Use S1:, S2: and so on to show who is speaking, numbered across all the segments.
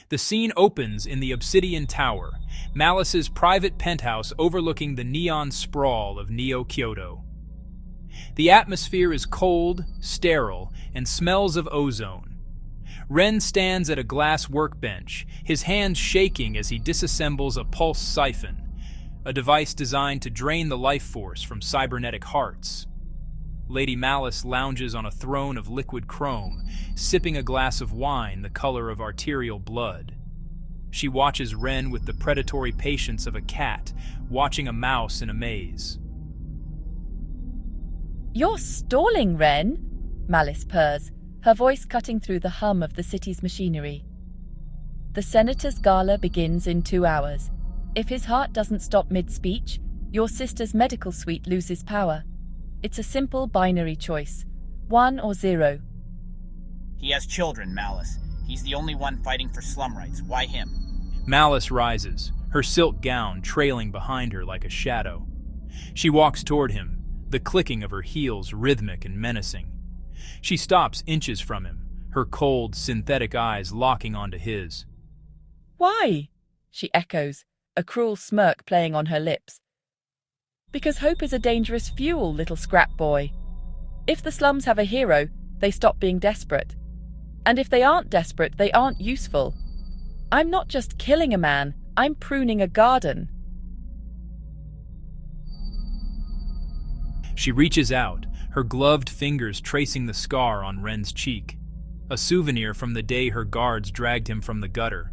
S1: The scene opens in the Obsidian Tower, Malice's private penthouse overlooking the neon sprawl of Neo-Kyoto. The atmosphere is cold, sterile, and smells of ozone. Ren stands at a glass workbench, his hands shaking as he disassembles a pulse siphon, a device designed to drain the life force from cybernetic hearts. Lady Malice lounges on a throne of liquid chrome, sipping a glass of wine the color of arterial blood. She watches Ren with the predatory patience of a cat, watching a mouse in a maze.
S2: "You're stalling, Ren," Malice purrs, her voice cutting through the hum of the city's machinery. "The senator's gala begins in 2 hours. If his heart doesn't stop mid-speech, your sister's medical suite loses power. It's a simple binary choice, 1 or 0.
S3: He has children, Malice. He's the only one fighting for slum rights. Why him?"
S1: Malice rises, her silk gown trailing behind her like a shadow. She walks toward him, the clicking of her heels rhythmic and menacing. She stops inches from him, her cold, synthetic eyes locking onto his.
S2: "Why?" she echoes, a cruel smirk playing on her lips. "Because hope is a dangerous fuel, little scrap boy. If the slums have a hero, they stop being desperate. And if they aren't desperate, they aren't useful. I'm not just killing a man, I'm pruning a garden."
S1: She reaches out, her gloved fingers tracing the scar on Ren's cheek, a souvenir from the day her guards dragged him from the gutter.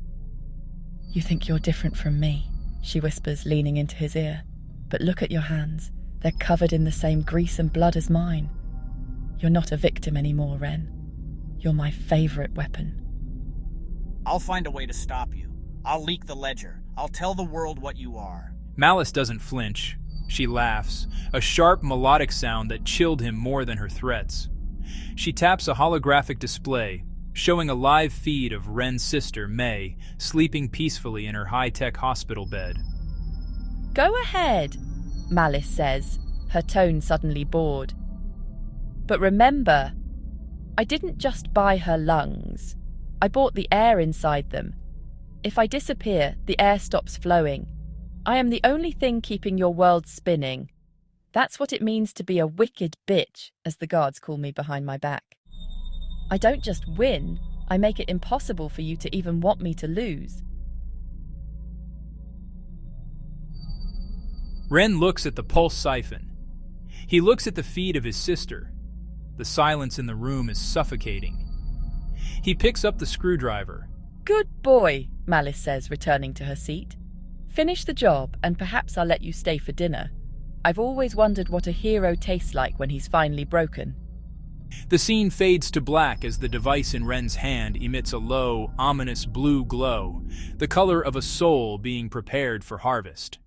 S2: "You think you're different from me," she whispers, leaning into his ear. "But look at your hands. They're covered in the same grease and blood as mine. You're not a victim anymore, Ren. You're my favorite weapon."
S3: "I'll find a way to stop you. I'll leak the ledger. I'll tell the world what you are."
S1: Malice doesn't flinch. She laughs, a sharp melodic sound that chilled him more than her threats. She taps a holographic display, showing a live feed of Ren's sister, May, sleeping peacefully in her high-tech hospital bed.
S2: "Go ahead," Malice says, her tone suddenly bored. "But remember, I didn't just buy her lungs. I bought the air inside them. If I disappear, the air stops flowing. I am the only thing keeping your world spinning. That's what it means to be a wicked bitch, as the guards call me behind my back. I don't just win, I make it impossible for you to even want me to lose."
S1: Ren looks at the pulse siphon. He looks at the feed of his sister. The silence in the room is suffocating. He picks up the screwdriver.
S2: "Good boy," Malice says, returning to her seat. "Finish the job, and perhaps I'll let you stay for dinner. I've always wondered what a hero tastes like when he's finally broken."
S1: The scene fades to black as the device in Ren's hand emits a low, ominous blue glow, the color of a soul being prepared for harvest.